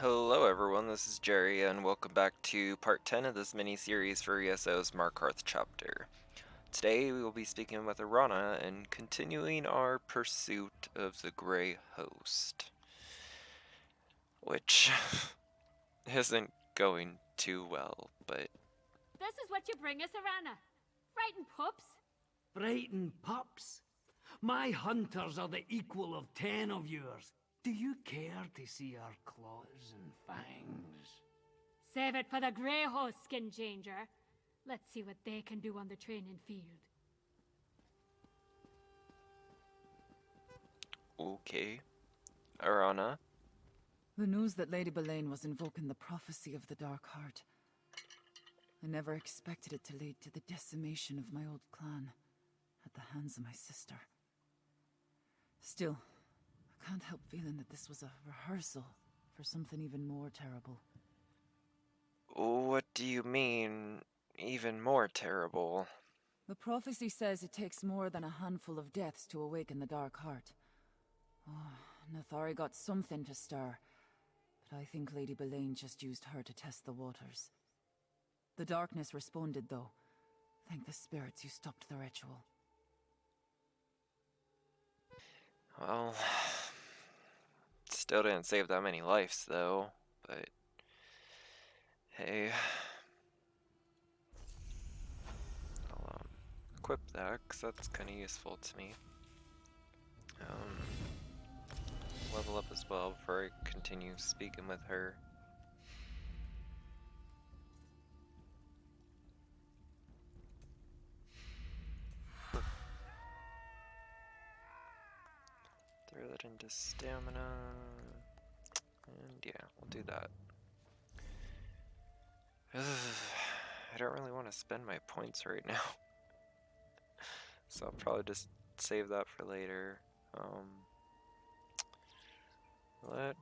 Hello everyone, this is Jerry and welcome back to part 10 of this mini-series for ESO's Markarth chapter. Today we will be speaking with Arana and continuing our pursuit of the Grey Host, which isn't going too well, but... This is what you bring us, Arana. Frightened pups? Frightened pups? My hunters are the equal of 10 of yours. Do you care to see our claws and fangs? Save it for the grey host, skin changer. Let's see what they can do on the training field. Okay. Arana? The news that Lady Boleyn was invoking the prophecy of the Dark Heart. I never expected it to lead to the decimation of my old clan at the hands of my sister. Still, I can't help feeling that this was a rehearsal for something even more terrible. What do you mean, even more terrible? The prophecy says it takes more than a handful of deaths to awaken the Dark Heart. Oh, Nathari got something to stir, but I think Lady Boleyn just used her to test the waters. The darkness responded, though. Thank the spirits you stopped the ritual. Well, still didn't save that many lives, though, but... Hey... I'll, equip that, because that's kind of useful to me. Level up as well before I continue speaking with her. Throw that into stamina. And yeah, we'll do that. I don't really want to spend my points right now. So I'll probably just save that for later. Let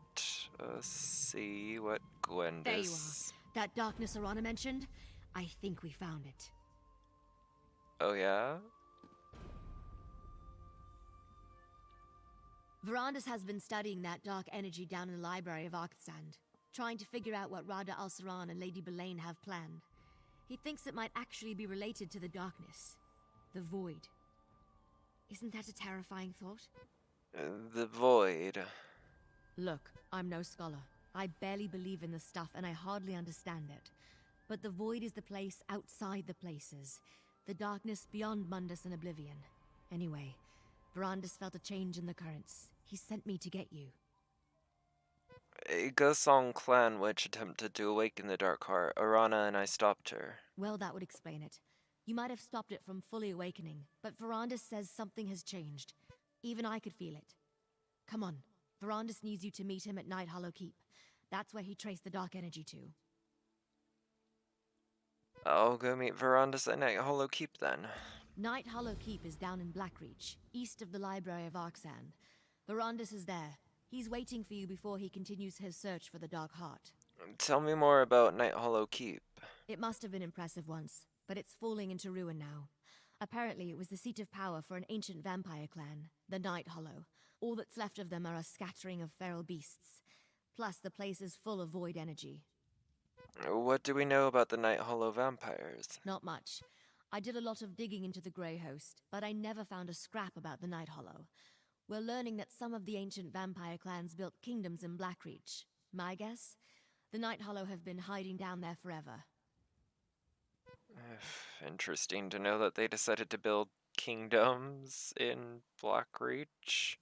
us see what Gwendis... There you are. That darkness Arana mentioned? I think we found it. Oh yeah? Verandis has been studying that dark energy down in the library of Arkstand, trying to figure out what Rada al-Saran and Lady Boleyn have planned. He thinks it might actually be related to the darkness. The void. Isn't that a terrifying thought? The void. Look, I'm no scholar. I barely believe in the stuff and I hardly understand it. But the void is the place outside the places. The darkness beyond Mundus and Oblivion. Anyway, Verandis felt a change in the currents. He sent me to get you. A Gosong clan witch attempted to awaken the Dark Heart. Arana and I stopped her. Well, that would explain it. You might have stopped it from fully awakening, but Verandis says something has changed. Even I could feel it. Come on. Verandis needs you to meet him at Nighthollow Keep. That's where he traced the dark energy to. I'll go meet Verandis at Nighthollow Keep then. Nighthollow Keep is down in Blackreach, east of the Library of Arksand. Verandis is there. He's waiting for you before he continues his search for the Dark Heart. Tell me more about Nighthollow Keep. It must have been impressive once, but it's falling into ruin now. Apparently it was the seat of power for an ancient vampire clan, the Nighthollow. All that's left of them are a scattering of feral beasts. Plus, the place is full of void energy. What do we know about the Nighthollow vampires? Not much. I did a lot of digging into the Grey Host, but I never found a scrap about the Nighthollow. We're learning that some of the ancient vampire clans built kingdoms in Blackreach. My guess? The Nighthollow have been hiding down there forever. Interesting to know that they decided to build kingdoms in Blackreach.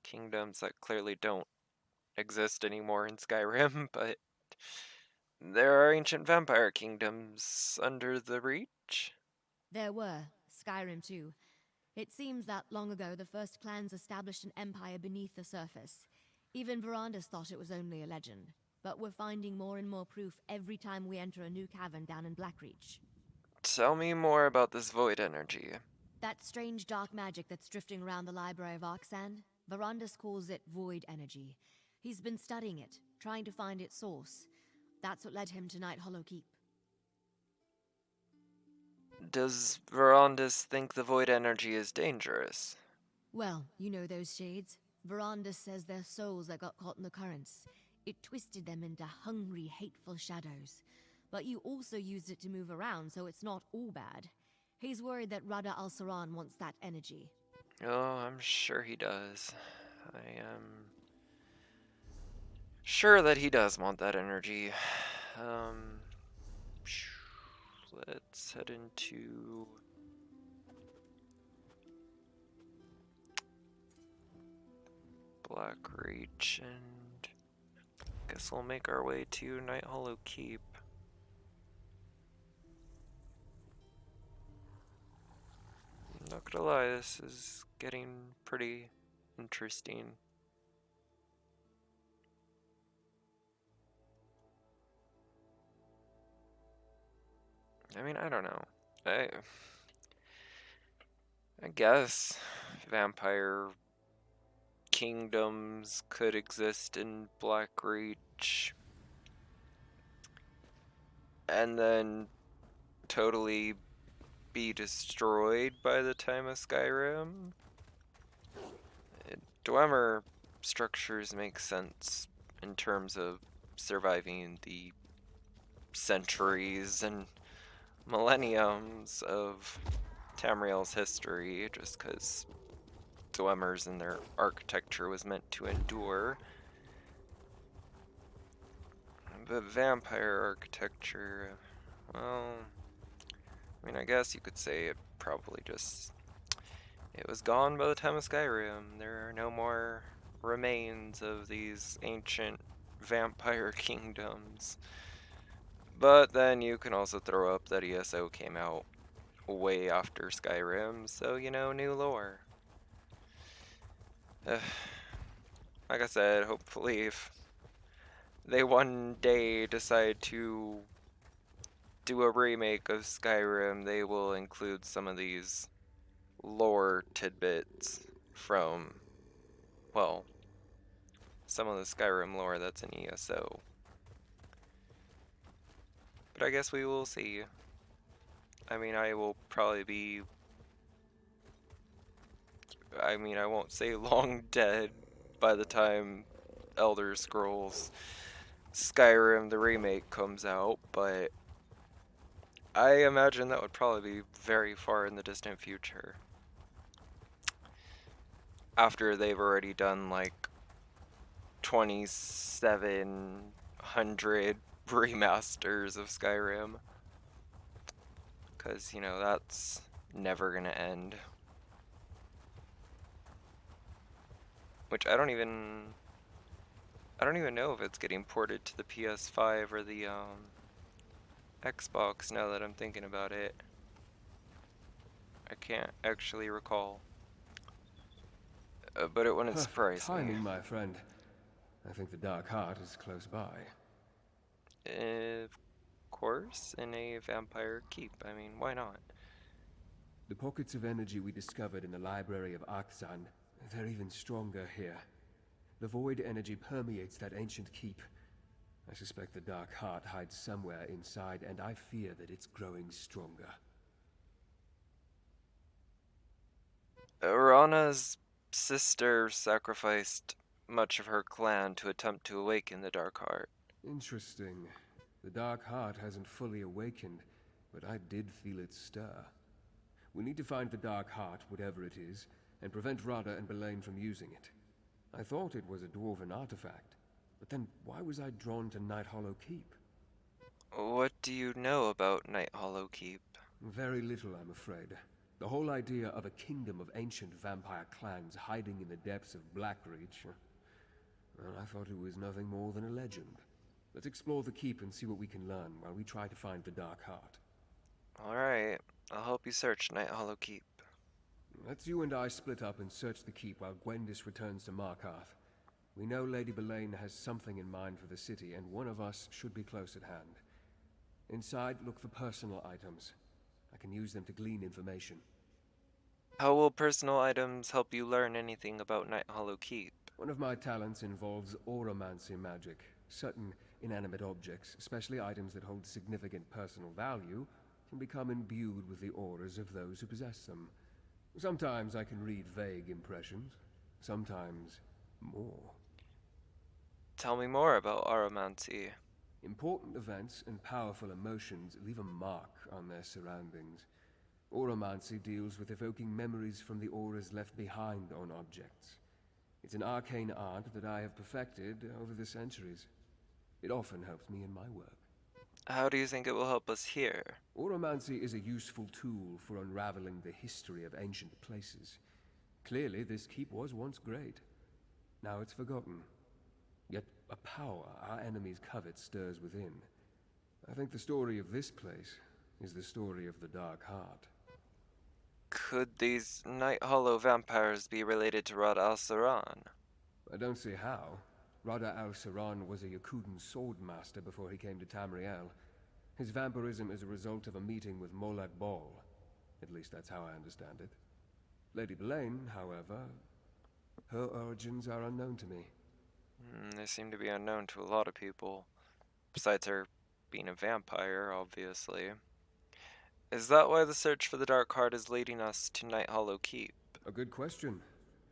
Kingdoms that clearly don't exist anymore in Skyrim, but there are ancient vampire kingdoms under the Reach. There were. Skyrim too. It seems that long ago the first clans established an empire beneath the surface. Even Verandis thought it was only a legend. But we're finding more and more proof every time we enter a new cavern down in Blackreach. Tell me more about this void energy. That strange dark magic that's drifting around the Library of Arksand, Verandis calls it void energy. He's been studying it, trying to find its source. That's what led him to Nighthollow Keep. Does Verandis think the void energy is dangerous? Well, you know those shades. Verandis says they're souls that got caught in the currents. It twisted them into hungry, hateful shadows. But you also used it to move around, so it's not all bad. He's worried that Rada al-Saran wants that energy. Oh, I'm sure he does. I am sure that he does want that energy. Um, let's head into Blackreach, and guess we'll make our way to Nighthollow Keep. I'm not gonna lie, this is getting pretty interesting. I mean, I don't know. I guess vampire kingdoms could exist in Blackreach and then totally be destroyed by the time of Skyrim. Dwemer structures make sense in terms of surviving the centuries and millenniums of Tamriel's history, just because Dwemers and their architecture was meant to endure. But vampire architecture, well, I mean, I guess you could say it probably just... It was gone by the time of Skyrim. There are no more remains of these ancient vampire kingdoms. But then you can also throw up that ESO came out way after Skyrim, so, you know, new lore. Like I said, hopefully if they one day decide to do a remake of Skyrim, they will include some of these lore tidbits from, well, some of the Skyrim lore that's in ESO. But I guess we will see. I mean, I will probably be... I mean, I won't say long dead by the time Elder Scrolls Skyrim the remake comes out, but I imagine that would probably be very far in the distant future. After they've already done like 2,700 remasters of Skyrim. Because, you know, that's never gonna end. Which I don't even know if it's getting ported to the PS5 or the Xbox now that I'm thinking about it. I can't actually recall. But it wouldn't surprise timing, me. my friend. I think the Dark Heart is close by. Of course, in a vampire keep. I mean, why not? The pockets of energy we discovered in the library of Arkzan, they're even stronger here. The void energy permeates that ancient keep. I suspect the Dark Heart hides somewhere inside, and I fear that it's growing stronger. Rana's sister sacrificed much of her clan to attempt to awaken the Dark Heart. Interesting. The Dark Heart hasn't fully awakened, but I did feel it stir. We need to find the Dark Heart, whatever it is, and prevent Rada and Belain from using it. I thought it was a dwarven artifact, but then why was I drawn to Nighthollow Keep? What do you know about Nighthollow Keep? Very little, I'm afraid. The whole idea of a kingdom of ancient vampire clans hiding in the depths of Blackreach, well, I thought it was nothing more than a legend. Let's explore the keep and see what we can learn while we try to find the Dark Heart. Alright, I'll help you search Nighthollow Keep. Let's you and I split up and search the keep while Gwendis returns to Markarth. We know Lady Belain has something in mind for the city, and one of us should be close at hand. Inside, look for personal items. I can use them to glean information. How will personal items help you learn anything about Nighthollow Keep? One of my talents involves auramancy magic. Certain inanimate objects, especially items that hold significant personal value, can become imbued with the auras of those who possess them. Sometimes I can read vague impressions, sometimes more. Tell me more about aromancy. Important events and powerful emotions leave a mark on their surroundings. Oromancy deals with evoking memories from the auras left behind on objects. It's an arcane art that I have perfected over the centuries. It often helps me in my work. How do you think it will help us here? Oromancy is a useful tool for unraveling the history of ancient places. Clearly, this keep was once great. Now it's forgotten. Yet a power our enemies covet stirs within. I think the story of this place is the story of the Dark Heart. Could these Nighthollow vampires be related to Rod al-Saran? I don't see how. Rada al-Saran was a Yakutan swordmaster before he came to Tamriel. His vampirism is a result of a meeting with Molag Bal. At least that's how I understand it. Lady Belaine, however, her origins are unknown to me. They seem to be unknown to a lot of people. Besides her being a vampire, obviously. Is that why the search for the Dark Heart is leading us to Nighthollow Keep? A good question.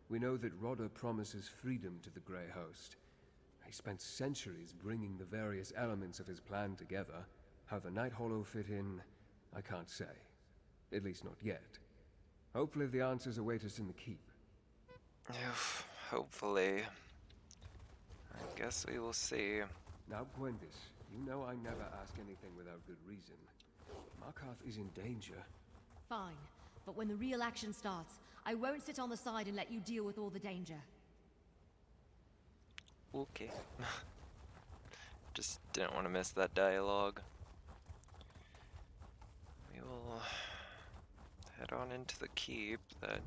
We know that Rodder promises freedom to the Grey Host. He spent centuries bringing the various elements of his plan together. How the Nighthollow fit in, I can't say. At least not yet. Hopefully the answers await us in the keep. Hopefully. I guess we will see. Now, Gwendis, you know I never ask anything without good reason. Markarth is in danger. Fine, but when the real action starts, I won't sit on the side and let you deal with all the danger. Okay. Just didn't want to miss that dialogue. We will head on into the keep that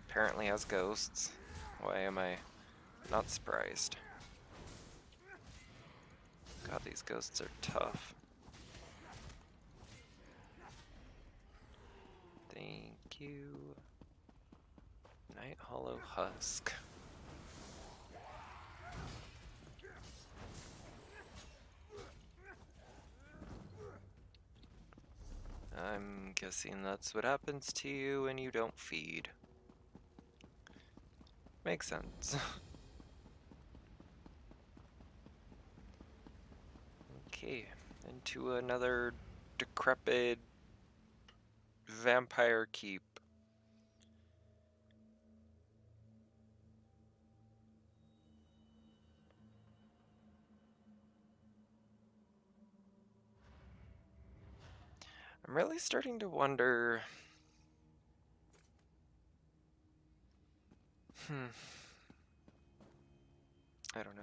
apparently has ghosts. Why am I not surprised? God, these ghosts are tough. Thank you. Nighthollow Husk. I'm guessing that's what happens to you when you don't feed. Makes sense. Okay, into another decrepit vampire keep. I'm really starting to wonder. I don't know.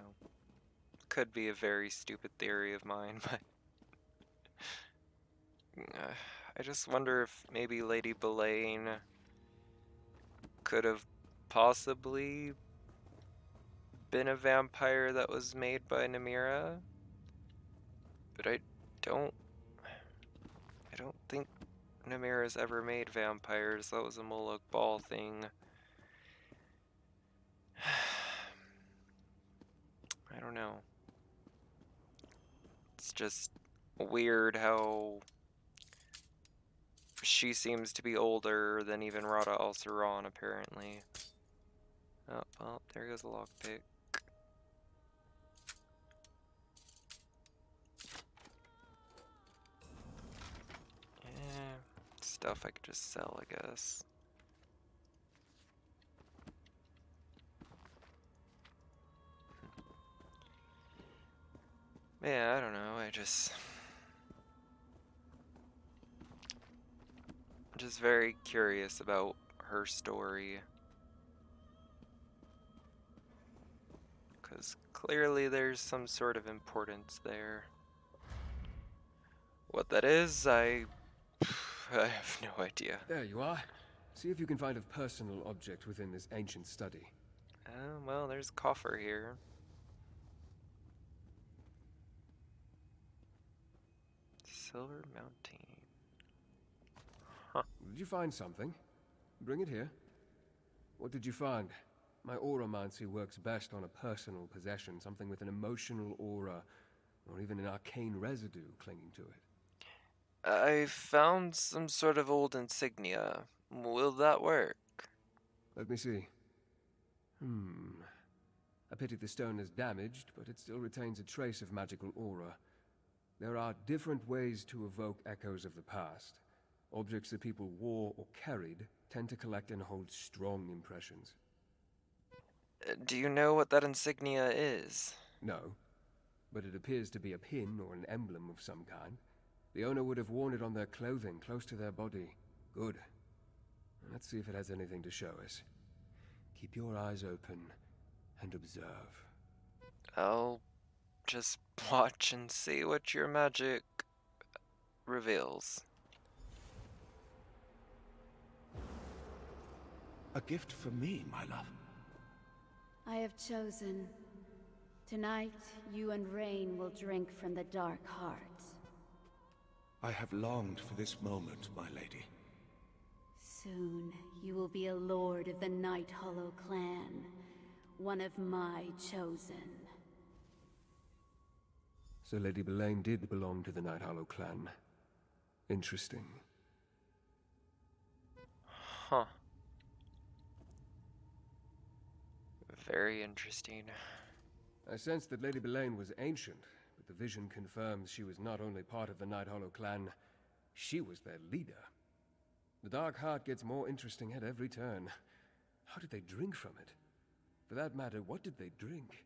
Could be a very stupid theory of mine, but I just wonder if maybe Lady Belaine could have possibly been a vampire that was made by Namira. But I don't think Namira's ever made vampires. That was a Molag Bal thing. I don't know. It's just weird how she seems to be older than even Rada al-Saran, apparently. Oh, well, there goes a lockpick. Stuff I could just sell, I guess. Yeah, I don't know, I'm just very curious about her story. Because clearly there's some sort of importance there. What that is, I have no idea. There you are. See if you can find a personal object within this ancient study. Well, there's a coffer here. Silver Mountain. Huh. Did you find something? Bring it here. What did you find? My auramancy works best on a personal possession, something with an emotional aura, or even an arcane residue clinging to it. I found some sort of old insignia. Will that work? Let me see. I pity the stone is damaged, but it still retains a trace of magical aura. There are different ways to evoke echoes of the past. Objects that people wore or carried tend to collect and hold strong impressions. Do you know what that insignia is? No, but it appears to be a pin or an emblem of some kind. The owner would have worn it on their clothing, close to their body. Good. Let's see if it has anything to show us. Keep your eyes open and observe. I'll just watch and see what your magic reveals. A gift for me, my love. I have chosen. Tonight, you and Rain will drink from the Dark Heart. I have longed for this moment, my lady. Soon, you will be a lord of the Nighthollow clan. One of my chosen. So Lady Boleyn did belong to the Nighthollow clan. Interesting. Huh. Very interesting. I sensed that Lady Boleyn was ancient, but the vision confirms she was not only part of the Nighthollow clan, she was their leader. The Dark Heart gets more interesting at every turn. How did they drink from it? For that matter, what did they drink?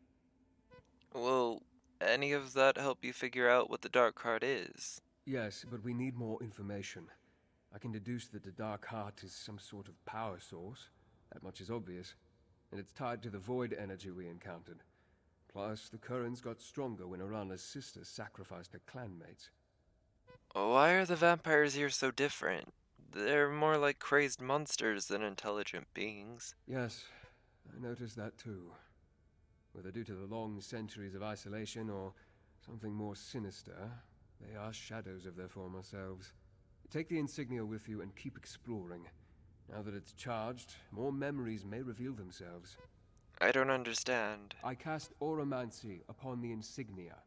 Will any of that help you figure out what the Dark Heart is? Yes, but we need more information. I can deduce that the Dark Heart is some sort of power source. That much is obvious. And it's tied to the void energy we encountered. Plus, the currents got stronger when Arana's sister sacrificed her clanmates. Why are the vampires here so different? They're more like crazed monsters than intelligent beings. Yes, I noticed that too. Whether due to the long centuries of isolation or something more sinister, they are shadows of their former selves. Take the insignia with you and keep exploring. Now that it's charged, more memories may reveal themselves. I don't understand. I cast Auramancy upon the insignia.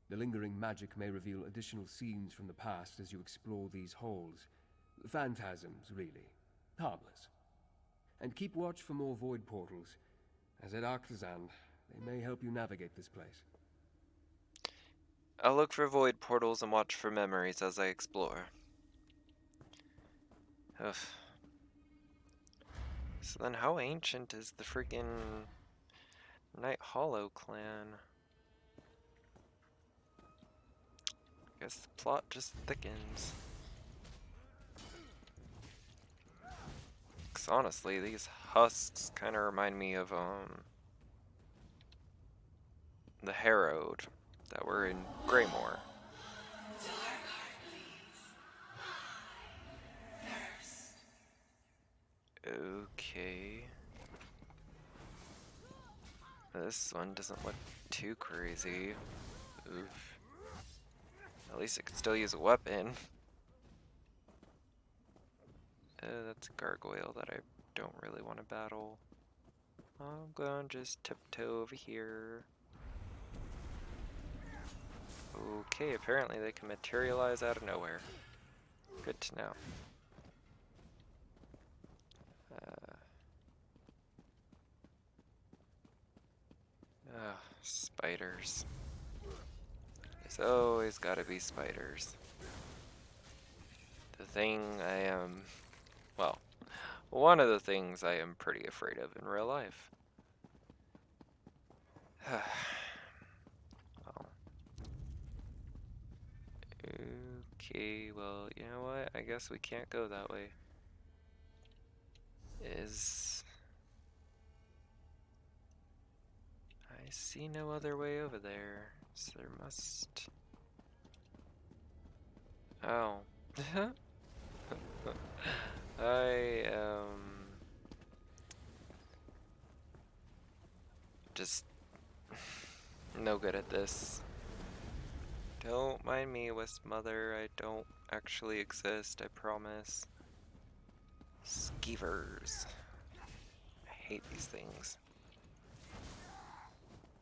The lingering magic may reveal additional scenes from the past as you explore these halls. Phantasms, really. Harmless. And keep watch for more void portals. As at Arctazan, they may help you navigate this place. I'll look for void portals and watch for memories as I explore. Ugh. So then how ancient is the freaking Nighthollow clan? Guess the plot just thickens. 'Cause honestly, these husks kind of remind me of the Harrowed that were in Greymore. Okay. This one doesn't look too crazy. Oof. At least it can still use a weapon. That's a gargoyle that I don't really want to battle. I'm gonna just tiptoe over here. Okay, apparently they can materialize out of nowhere. Good to know. Spiders. There's always gotta be spiders. The thing I am, well, one of the things I am pretty afraid of in real life. Well. Okay, well, you know what? I guess we can't go that way. I see no other way over there, so there must... Oh. I am... just... no good at this. Don't mind me, Wisp Mother. I don't actually exist, I promise. Skeevers. I hate these things.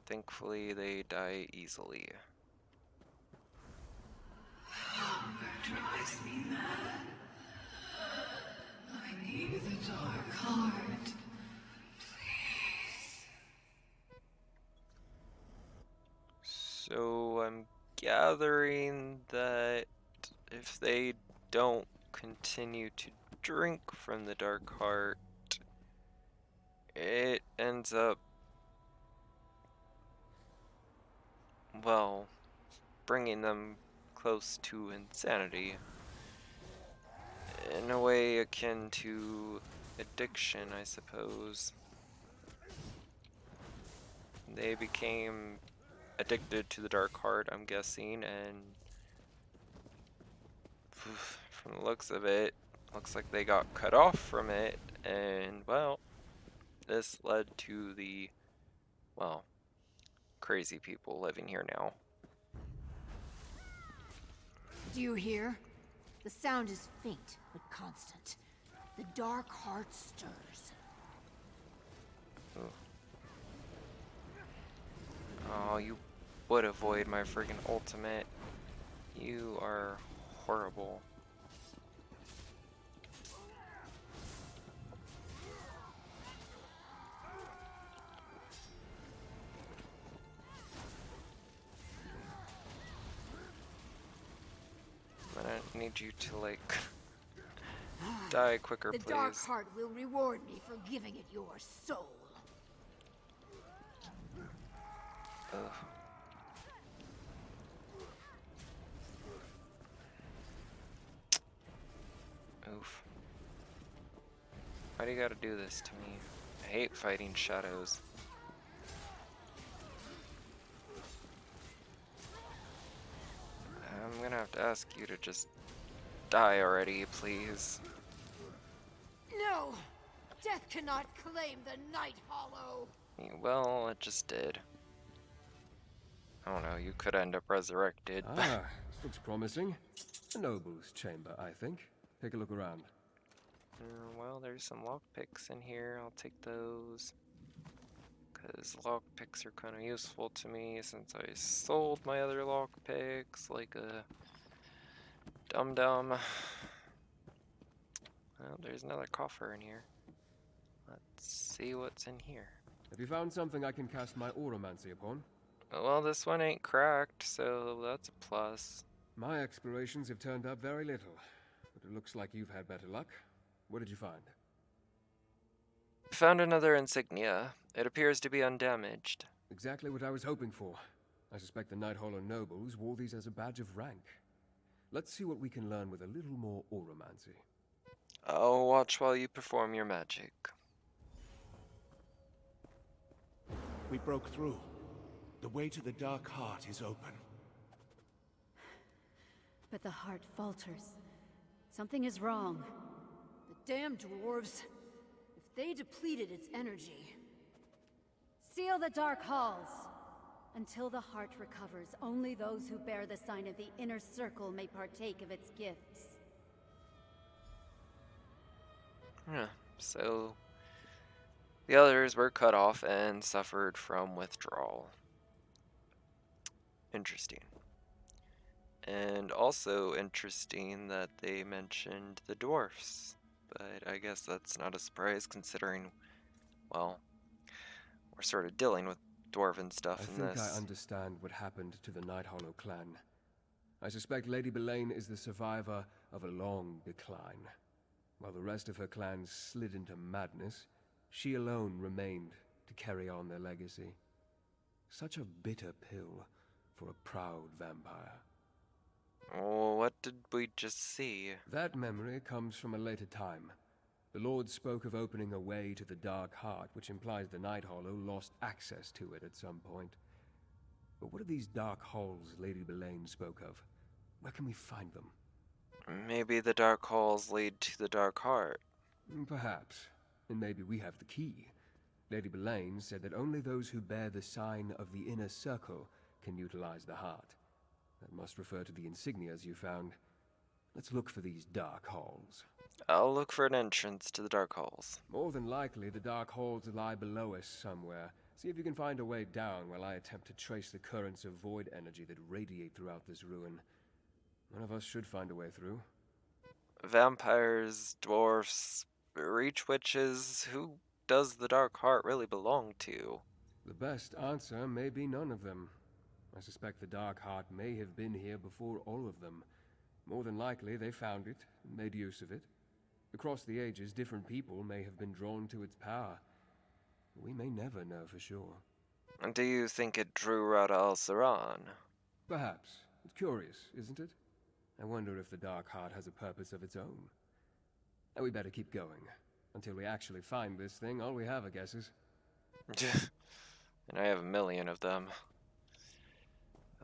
Thankfully, they die easily. Drives me mad. I need the Dark Heart. Please. I'm gathering that if they don't continue to drink from the Dark Heart, it ends up, well, bringing them close to insanity. In a way akin to addiction, I suppose. They became addicted to the Dark Heart, I'm guessing, and from the looks of it, looks like they got cut off from it, and, well, this led to the, well, crazy people living here now. Do you hear? The sound is faint, but constant. The Dark Heart stirs. Ooh. Oh, you would avoid my friggin' ultimate. You are horrible. I'm gonna need you to, like, die quicker, The please. Dark Heart will reward me for giving it your soul. Ugh. Oof. Why do you gotta do this to me? I hate fighting shadows. I'm gonna have to ask you to just die already, please. No! Death cannot claim the Nighthollow! Well, it just did. I don't know, you could end up resurrected, but... Ah, this looks promising. A noble's chamber, I think. Take a look around. Well, there's some lockpicks in here. I'll take those. Because lockpicks are kind of useful to me since I sold my other lockpicks like a dum-dum. Well, there's another coffer in here. Let's see what's in here. Have you found something I can cast my oromancy upon? Well, this one ain't cracked, so that's a plus. My explorations have turned up very little, but it looks like you've had better luck. What did you find? Found another insignia. It appears to be undamaged. Exactly what I was hoping for. I suspect the Nighthollow nobles wore these as a badge of rank. Let's see what we can learn with a little more oromancy. I'll watch while you perform your magic. We broke through. The way to the Dark Heart is open. But the heart falters. Something is wrong. The damn dwarves. If they depleted its energy... Seal the dark halls! Until the heart recovers, only those who bear the sign of the inner circle may partake of its gifts. So the others were cut off and suffered from withdrawal. Interesting. And also interesting that they mentioned the dwarfs. But I guess that's not a surprise considering, well, we're sort of dealing with dwarven stuff in this. I think I understand what happened to the Nighthollow clan. I suspect Lady Belain is the survivor of a long decline. While the rest of her clan slid into madness, she alone remained to carry on their legacy. Such a bitter pill for a proud vampire. Oh, what did we just see? That memory comes from a later time. The Lord spoke of opening a way to the Dark Heart, which implies the Nighthollow lost access to it at some point. But what are these dark halls Lady Belain spoke of? Where can we find them? Maybe the dark halls lead to the Dark Heart. Perhaps. And maybe we have the key. Lady Belain said that only those who bear the sign of the inner circle can utilize the heart. That must refer to the insignias you found. Let's look for these dark halls. I'll look for an entrance to the dark halls. More than likely, the dark halls lie below us somewhere. See if you can find a way down while I attempt to trace the currents of void energy that radiate throughout this ruin. One of us should find a way through. Vampires, dwarfs, reach witches, who does the Dark Heart really belong to? The best answer may be none of them. I suspect the Dark Heart may have been here before all of them. More than likely, they found it and made use of it. Across the ages, different people may have been drawn to its power. We may never know for sure. And do you think it drew Rada al-Saran? Perhaps. It's curious, isn't it? I wonder if the Dark Heart has a purpose of its own. And we better keep going. Until we actually find this thing, all we have are guesses. And I have a million of them.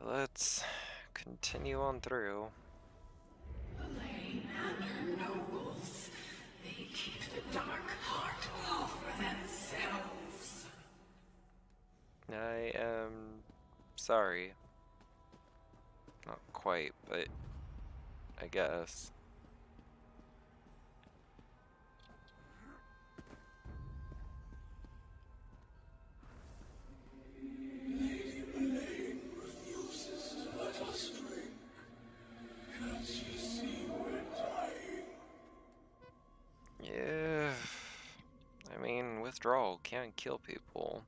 Let's continue on through. Elaine and her nobles, they keep the Dark Heart all for themselves. I am sorry. Not quite, but I guess. Lady Elaine refuses to let us drink. Can't she see we're dying? Yeah. I mean, withdrawal can kill people.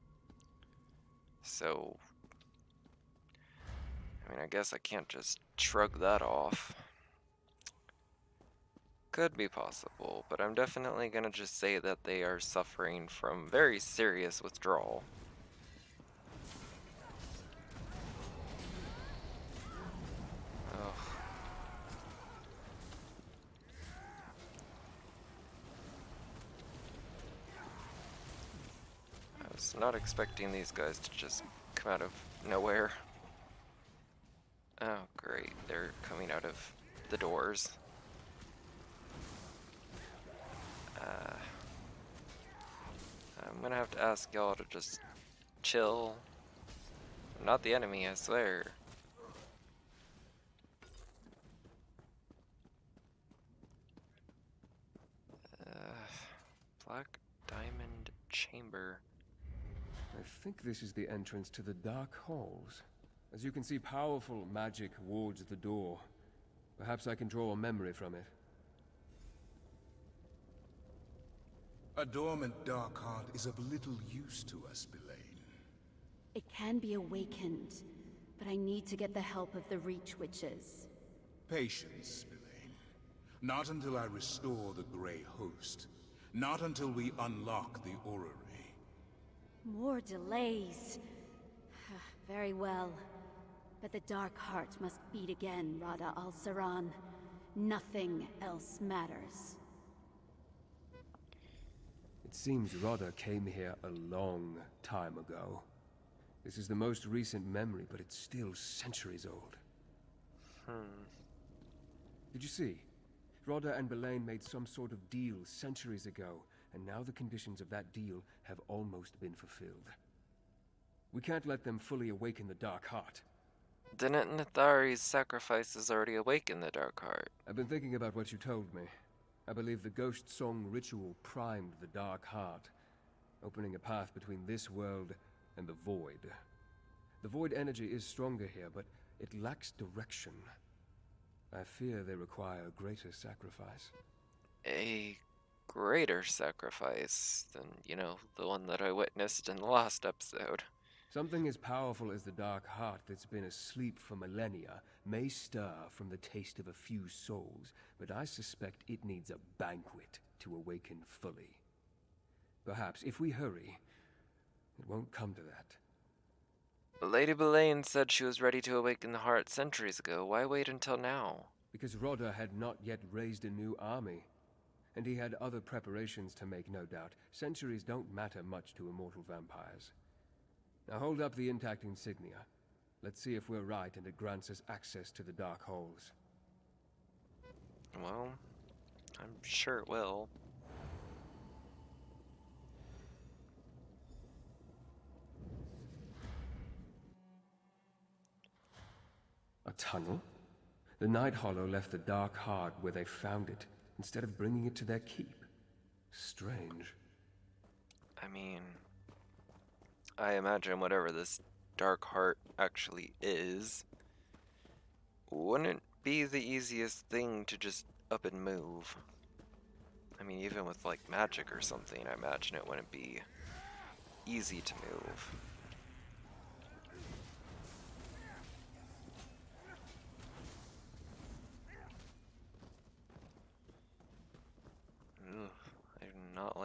So, I mean, I guess I can't just shrug that off. Could be possible, but I'm definitely gonna just say that they are suffering from very serious withdrawal. Ugh. I was not expecting these guys to just come out of nowhere. Oh, great. They're coming out of the doors. I'm gonna have to ask y'all to just chill. I'm not the enemy, I swear. Black Diamond Chamber. I think this is the entrance to the Dark Halls. As you can see, powerful magic wards the door. Perhaps I can draw a memory from it. A dormant Dark Heart is of little use to us, Belaine. It can be awakened, but I need to get the help of the Reach Witches. Patience, Belaine. Not until I restore the Grey Host. Not until we unlock the orrery. More delays. Very well. But the Dark Heart must beat again, Rada al-Saran. Nothing else matters. It seems Rodda came here a long time ago. This is the most recent memory, but it's still centuries old. Did you see? Rodda and Belaine made some sort of deal centuries ago, and now the conditions of that deal have almost been fulfilled. We can't let them fully awaken the Dark Heart. Didn't Nethari's sacrifices already awaken the Dark Heart? I've been thinking about what you told me. I believe the Ghost Song ritual primed the Dark Heart, opening a path between this world and the Void. The Void energy is stronger here, but it lacks direction. I fear they require a greater sacrifice. A greater sacrifice than, the one that I witnessed in the last episode. Something as powerful as the Dark Heart that's been asleep for millennia may stir from the taste of a few souls, but I suspect it needs a banquet to awaken fully. Perhaps, if we hurry, it won't come to that. Lady Belaine said she was ready to awaken the heart centuries ago. Why wait until now? Because Rodda had not yet raised a new army. And he had other preparations to make, no doubt. Centuries don't matter much to immortal vampires. Now hold up the intact insignia. Let's see if we're right and it grants us access to the Dark Halls. Well, I'm sure it will. A tunnel? The Nighthollow left the Dark Heart where they found it, instead of bringing it to their keep. Strange. I mean, I imagine whatever this Dark Heart actually is, wouldn't be the easiest thing to just up and move. I mean, even with like magic or something, I imagine it wouldn't be easy to move.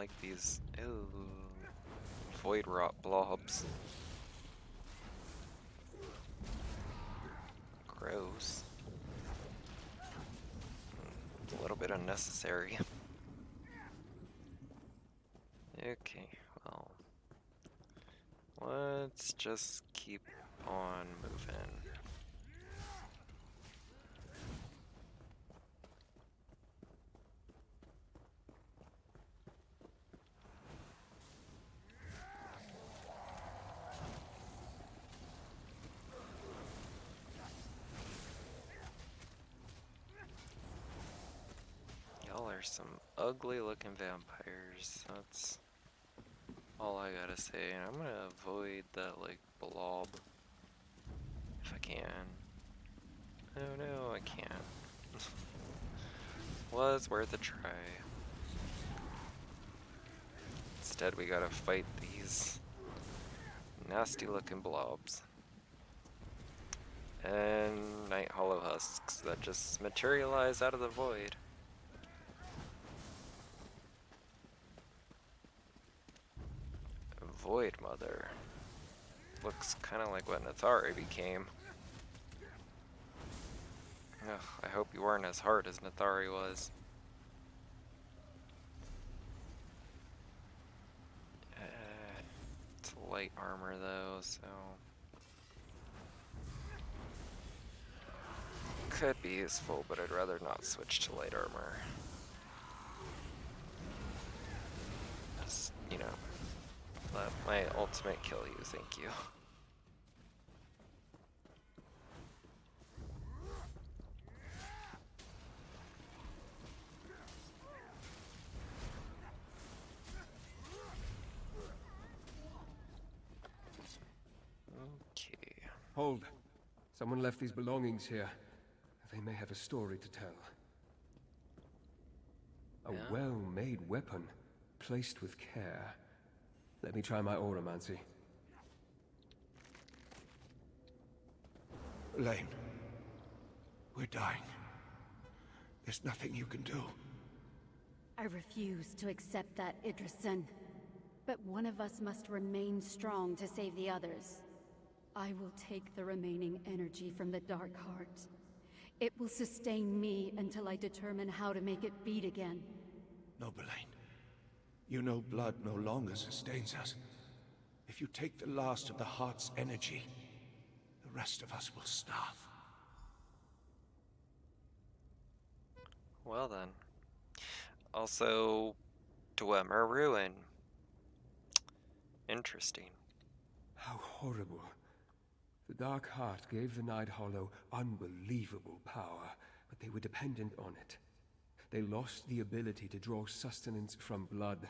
like these. Ew. Void rot blobs. Gross. A little bit unnecessary. Okay, well. Let's just keep on moving. Y'all are some ugly looking vampires. That's all I gotta say. And I'm gonna avoid that, like, blob. If I can. Oh no, I can't. Was worth a try. Instead, we gotta fight these nasty looking blobs. And Nighthollow husks that just materialize out of the void. Void Mother. Looks kind of like what Nathari became. Ugh, I hope you weren't as hard as Nathari was. It's light armor though, so... Could be useful, but I'd rather not switch to light armor. Just, you know, let my ultimate kill you, thank you. Okay. Hold. Someone left these belongings here. They may have a story to tell. A Yeah? well-made weapon, placed with care. Let me try my auramancy. Lane, we're dying. There's nothing you can do. I refuse to accept that, Idrisen. But one of us must remain strong to save the others. I will take the remaining energy from the Dark Heart. It will sustain me until I determine how to make it beat again. No, Belaine. You know blood no longer sustains us. If you take the last of the Heart's energy, the rest of us will starve. Well then. Also, Dwemer Ruin. Interesting. How horrible. The Dark Heart gave the Nighthollow unbelievable power, but they were dependent on it. They lost the ability to draw sustenance from blood.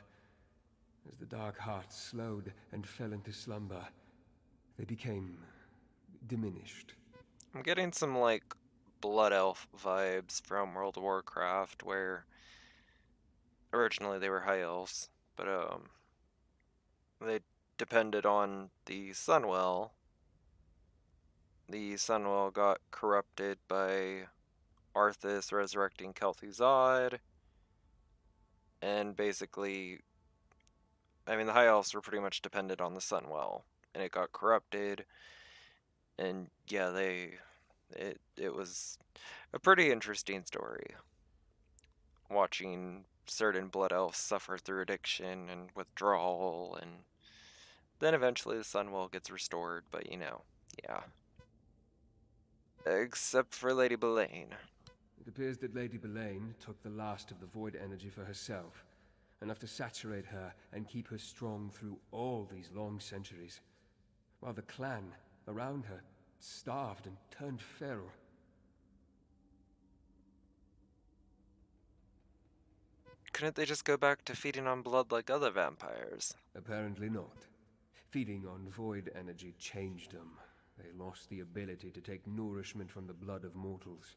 As the Dark Heart slowed and fell into slumber, they became diminished. I'm getting some, like, Blood Elf vibes from World of Warcraft, where originally they were high elves, but they depended on the Sunwell. The Sunwell got corrupted by Arthas resurrecting Kel'Thuzad, and basically, I mean, the high elves were pretty much dependent on the Sunwell, and it got corrupted, and yeah, it was a pretty interesting story, watching certain blood elves suffer through addiction and withdrawal, and then eventually the Sunwell gets restored, but you know, yeah. Except for Lady Belaine. It appears that Lady Belaine took the last of the void energy for herself, enough to saturate her and keep her strong through all these long centuries, while the clan around her starved and turned feral. Couldn't they just go back to feeding on blood like other vampires? Apparently not. Feeding on void energy changed them. They lost the ability to take nourishment from the blood of mortals.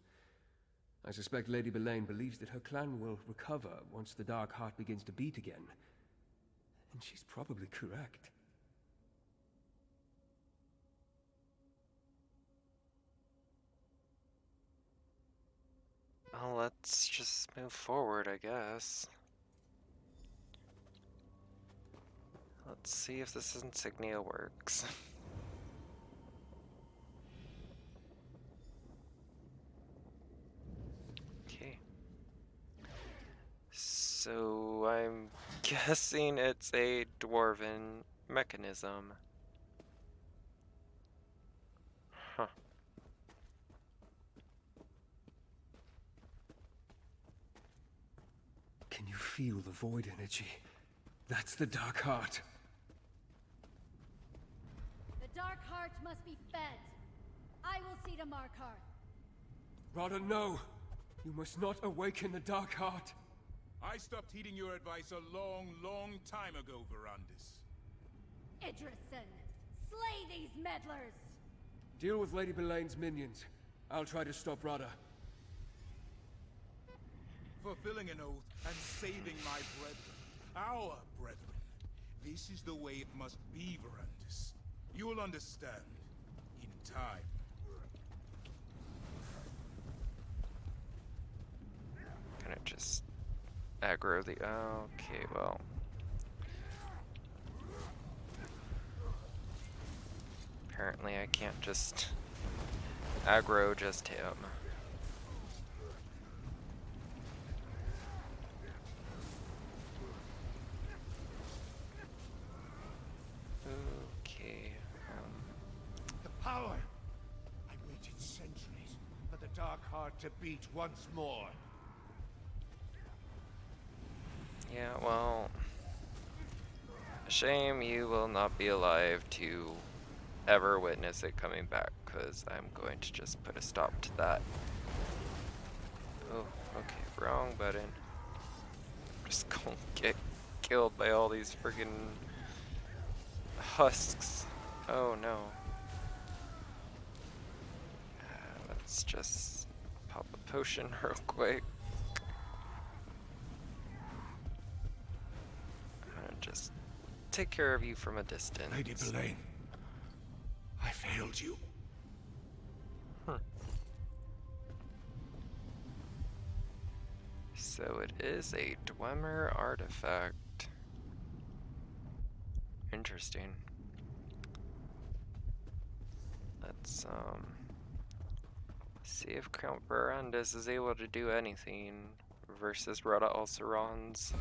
I suspect Lady Belaine believes that her clan will recover once the Dark Heart begins to beat again. And she's probably correct. Well, let's just move forward, I guess. Let's see if this insignia works. Okay. So I'm guessing it's a dwarven mechanism. Huh. Can you feel the void energy? That's the Dark Heart. The Dark Heart must be fed. I will see to Markarth. Rada, no! You must not awaken the Dark Heart. I stopped heeding your advice a long, long time ago, Verandis. Idrison, slay these meddlers! Deal with Lady Belane's minions. I'll try to stop Rada. Fulfilling an oath and saving my brethren. Our brethren. This is the way it must be, Verandis. You'll understand. In time. Gonna just aggro the. Okay, well. Apparently, I can't just aggro just him. Okay. The power! I waited centuries for the Dark Heart to beat once more. Yeah, well. Shame you will not be alive to ever witness it coming back, because I'm going to just put a stop to that. Oh, okay, wrong button. Just gonna get killed by all these friggin' husks. Oh no. Let's just pop a potion real quick. And just take care of you from a distance. Lady Belaine, I failed you. So it is a Dwemer artifact. Interesting. Let's see if Count Verandis is able to do anything versus Rada Alceron's.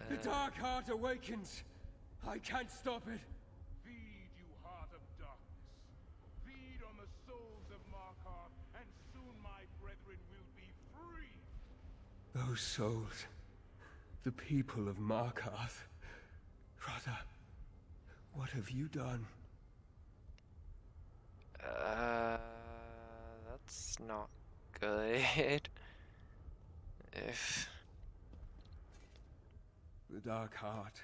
The Dark Heart awakens! I can't stop it! Feed, you heart of darkness. Feed on the souls of Markarth, and soon my brethren will be free. Those souls. The people of Markarth. Rada, what have you done? That's not good. If... The Dark Heart.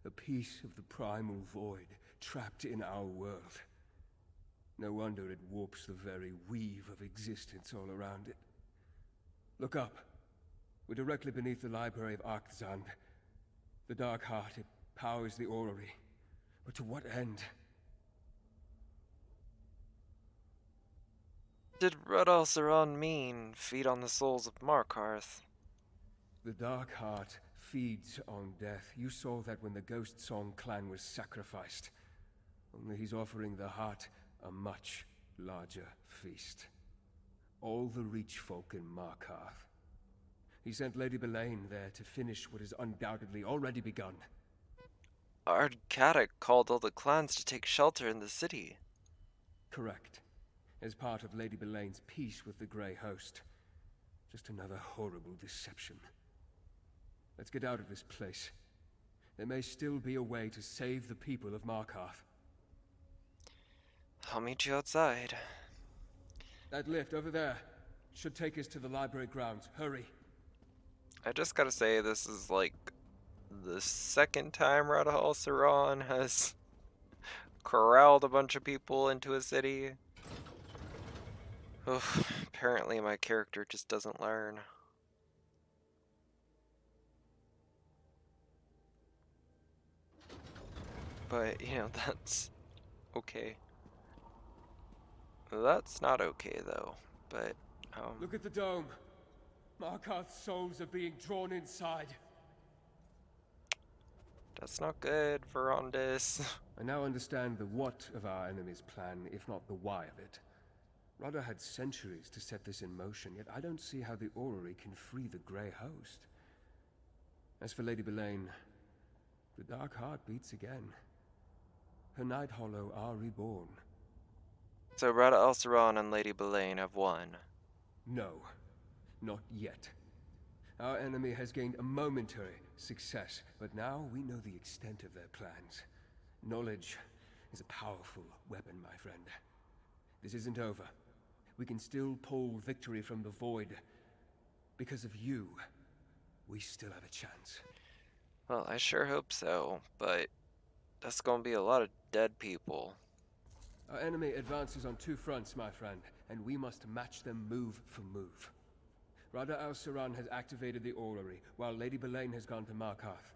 A piece of the primal void trapped in our world. No wonder it warps the very weave of existence all around it. Look up. We're directly beneath the library of Arkzand. The Dark Heart, it powers the orrery. But to what end? Did Rada Alceron mean feed on the souls of Markarth? The Dark Heart feeds on death. You saw that when the Ghost Song clan was sacrificed. Only he's offering the heart a much larger feast. All the Reach folk in Markarth. He sent Lady Belaine there to finish what has undoubtedly already begun. Ardcatic called all the clans to take shelter in the city. Correct. As part of Lady Belaine's peace with the Grey Host. Just another horrible deception. Let's get out of this place. There may still be a way to save the people of Markarth. I'll meet you outside. That lift over there should take us to the library grounds. Hurry. I just gotta say, this is like the second time Rada Alceron has corralled a bunch of people into a city. Oof, apparently my character just doesn't learn. But, you know, that's okay. That's not okay, though. But, Look at the dome. Markarth's souls are being drawn inside. That's not good, Verondis. I now understand the what of our enemy's plan, if not the why of it. Rada had centuries to set this in motion, yet I don't see how the orrery can free the Grey Host. As for Lady Boleyn, the Dark Heart beats again. Her Nighthollow are reborn. So Rada Alceron and Lady Boleyn have won. No, not yet. Our enemy has gained a momentary success, but now we know the extent of their plans. Knowledge is a powerful weapon, my friend. This isn't over. We can still pull victory from the void. Because of you, we still have a chance. Well, I sure hope so, but that's gonna be a lot of dead people. Our enemy advances on two fronts, my friend, and we must match them move for move. Rada al-Saran has activated the orrery, while Lady Boleyn has gone to Markarth.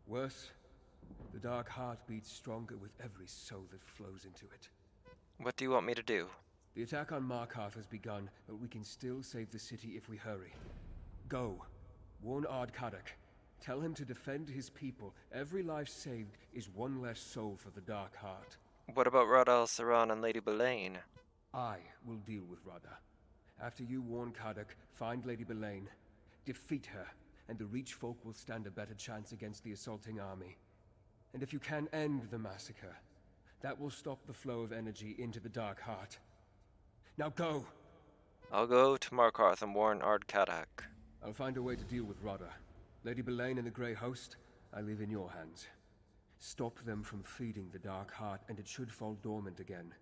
Worse, the Dark Heart beats stronger with every soul that flows into it. What do you want me to do? The attack on Markarth has begun, but we can still save the city if we hurry. Go. Warn Ard Kadok. Tell him to defend his people. Every life saved is one less soul for the Dark Heart. What about Rada Alceron and Lady Boleyn? I will deal with Rada. After you warn Kadok, find Lady Boleyn, defeat her, and the Reach folk will stand a better chance against the assaulting army. And if you can end the massacre, that will stop the flow of energy into the Dark Heart. Now go! I'll go to Markarth and warn Ard Kadok. I'll find a way to deal with Rada. Lady Boleyn and the Grey Host, I leave in your hands. Stop them from feeding the Dark Heart, and it should fall dormant again.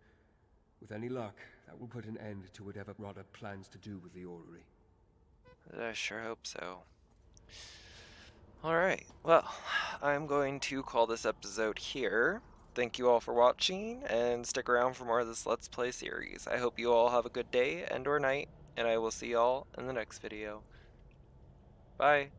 With any luck, that will put an end to whatever Rada plans to do with the orrery. I sure hope so. Alright, well, I'm going to call this episode here. Thank you all for watching, and stick around for more of this Let's Play series. I hope you all have a good day and or night, and I will see y'all in the next video. Bye!